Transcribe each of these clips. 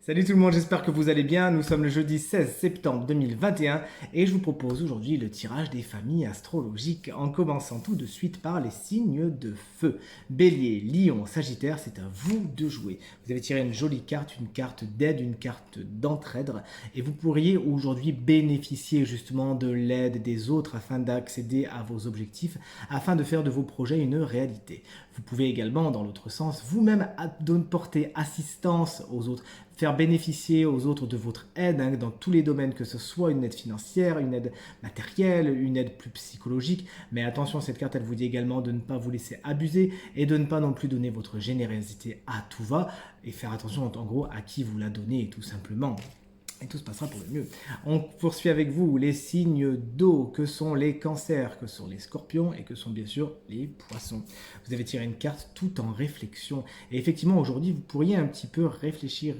Salut tout le monde, j'espère que vous allez bien. Nous sommes le jeudi 16 septembre 2021 et je vous propose aujourd'hui le tirage des familles astrologiques en commençant tout de suite par les signes de feu. Bélier, Lion, Sagittaire, c'est à vous de jouer. Vous avez tiré une jolie carte, une carte d'aide, une carte d'entraide et vous pourriez aujourd'hui bénéficier justement de l'aide des autres afin d'accéder à vos objectifs, afin de faire de vos projets une réalité. Vous pouvez également, dans l'autre sens, vous-même porter assistance aux autres, faire bénéficier aux autres de votre aide dans tous les domaines, que ce soit une aide financière, une aide matérielle, une aide plus psychologique. Mais attention, cette carte, elle vous dit également de ne pas vous laisser abuser et de ne pas non plus donner votre générosité à tout va et faire attention en gros à qui vous la donnez tout simplement. Et tout se passera pour le mieux. On poursuit avec vous les signes d'eau, que sont les cancers, que sont les scorpions et que sont bien sûr les poissons. Vous avez tiré une carte tout en réflexion. Et effectivement, aujourd'hui, vous pourriez un petit peu réfléchir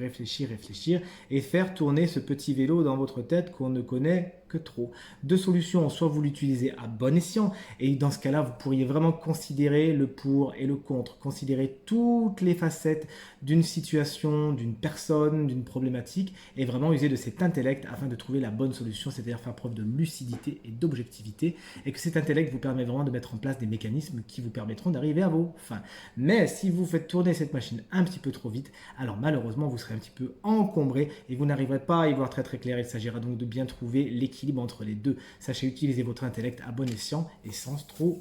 et faire tourner ce petit vélo dans votre tête qu'on ne connaît que trop. Deux solutions, soit vous l'utilisez à bon escient, et dans ce cas-là, vous pourriez vraiment considérer le pour et le contre, considérer toutes les facettes d'une situation, d'une personne, d'une problématique, et vraiment user de cet intellect afin de trouver la bonne solution, c'est-à-dire faire preuve de lucidité et d'objectivité, et que cet intellect vous permet vraiment de mettre en place des mécanismes qui vous permettront d'arriver à vos fins. Mais si vous faites tourner cette machine un petit peu trop vite, alors malheureusement vous serez un petit peu encombré et vous n'arriverez pas à y voir très très clair. Il s'agira donc de bien trouver l'équilibre entre les deux. Sachez utiliser votre intellect à bon escient et sans trop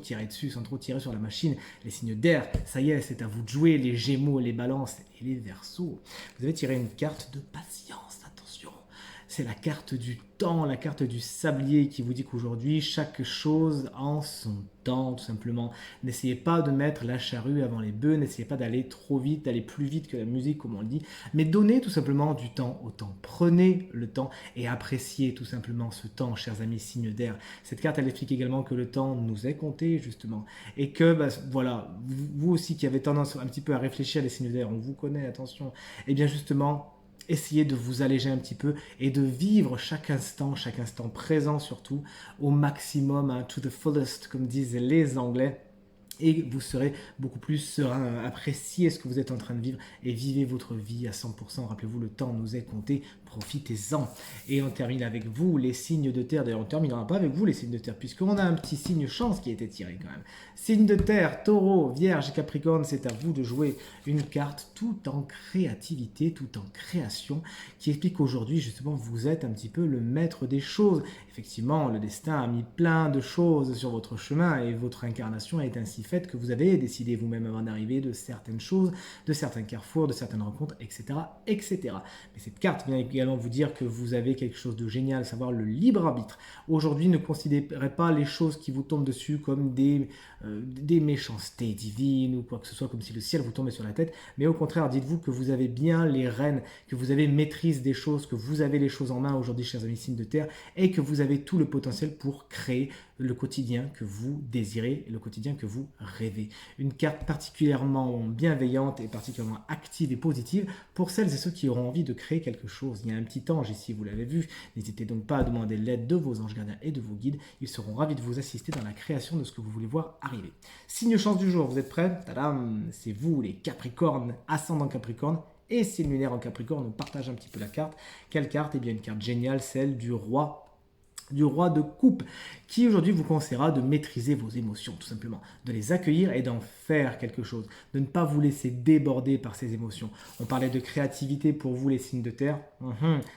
tirer dessus, sans trop tirer sur la machine. Les signes d'air, ça y est, c'est à vous de jouer. Les Gémeaux, les Balances et les Verseaux. Vous avez tiré une carte de patience, attention. C'est la carte du temps, la carte du sablier qui vous dit qu'aujourd'hui, chaque chose en son temps, tout simplement. N'essayez pas de mettre la charrue avant les bœufs, n'essayez pas d'aller trop vite, d'aller plus vite que la musique, comme on le dit, mais donnez tout simplement du temps au temps. Prenez le temps et appréciez tout simplement ce temps, chers amis signes d'air. Cette carte, elle explique également que le temps nous est compté, justement, et que, voilà, vous aussi qui avez tendance un petit peu à réfléchir les signes d'air, on vous connaît, attention, et bien justement, essayez de vous alléger un petit peu et de vivre chaque instant présent surtout, au maximum, hein, to the fullest, comme disent les Anglais. Et vous serez beaucoup plus serein, appréciez ce que vous êtes en train de vivre et vivez votre vie à 100%. Rappelez-vous, le temps nous est compté, profitez-en. Et on termine avec vous, les signes de terre. D'ailleurs, on ne terminera pas avec vous, les signes de terre, puisqu'on a un petit signe chance qui a été tiré quand même. Signe de terre, taureau, vierge et capricorne, c'est à vous de jouer une carte tout en créativité, tout en création, qui explique qu'aujourd'hui, justement, vous êtes un petit peu le maître des choses. Effectivement, le destin a mis plein de choses sur votre chemin et votre incarnation est ainsi faite que vous avez décidé vous-même avant d'arriver de certaines choses, de certains carrefours, de certaines rencontres, etc., etc. Mais cette carte vient également vous dire que vous avez quelque chose de génial, à savoir le libre arbitre. Aujourd'hui, ne considérez pas les choses qui vous tombent dessus comme des méchancetés divines ou quoi que ce soit, comme si le ciel vous tombait sur la tête, mais au contraire, dites-vous que vous avez bien les rênes, que vous avez maîtrise des choses, que vous avez les choses en main aujourd'hui, chers amis signes de terre, et que vous avez tout le potentiel pour créer le quotidien que vous désirez, le quotidien que vous rêvez. Une carte particulièrement bienveillante et particulièrement active et positive pour celles et ceux qui auront envie de créer quelque chose. Il y a un petit ange ici, vous l'avez vu. N'hésitez donc pas à demander l'aide de vos anges gardiens et de vos guides. Ils seront ravis de vous assister dans la création de ce que vous voulez voir arriver. Signe chance du jour, vous êtes prêts? Tadam, c'est vous les Capricornes, ascendant Capricorne. Et si le lunaire en Capricorne, on partage un petit peu la carte. Quelle carte? Eh bien, une carte géniale, celle du roi de coupe, qui aujourd'hui vous conseillera de maîtriser vos émotions, tout simplement, de les accueillir et d'en faire quelque chose, de ne pas vous laisser déborder par ces émotions. On parlait de créativité pour vous les signes de terre,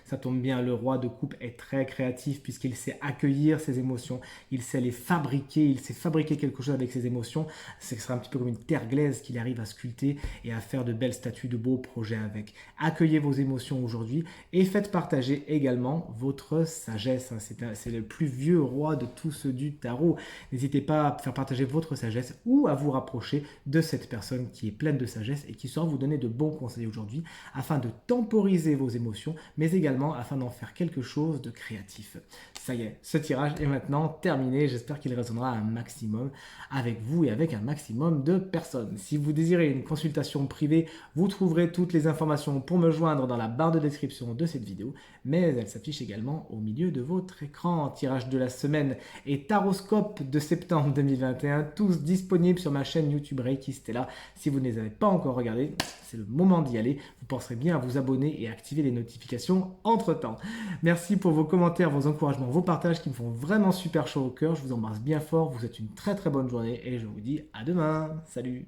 ça tombe bien, le roi de coupe est très créatif puisqu'il sait accueillir ses émotions, il sait les fabriquer, il sait fabriquer quelque chose avec ses émotions, ce sera un petit peu comme une terre glaise qu'il arrive à sculpter et à faire de belles statues, de beaux projets avec. Accueillez vos émotions aujourd'hui et faites partager également votre sagesse, c'est le plus vieux roi de tous ceux du tarot. N'hésitez pas à faire partager votre sagesse ou à vous rapprocher de cette personne qui est pleine de sagesse et qui saura vous donner de bons conseils aujourd'hui afin de temporiser vos émotions, mais également afin d'en faire quelque chose de créatif. Ça y est, ce tirage est maintenant terminé. J'espère qu'il résonnera un maximum avec vous et avec un maximum de personnes. Si vous désirez une consultation privée, vous trouverez toutes les informations pour me joindre dans la barre de description de cette vidéo, mais elle s'affiche également au milieu de votre écran. grand tirage de la semaine et Taroscope de septembre 2021, tous disponibles sur ma chaîne YouTube Reiki Stella. Si vous ne les avez pas encore regardés, c'est le moment d'y aller. Vous penserez bien à vous abonner et activer les notifications entre-temps. Merci pour vos commentaires, vos encouragements, vos partages qui me font vraiment super chaud au cœur. Je vous embrasse bien fort, vous êtes une très très bonne journée et je vous dis à demain. Salut!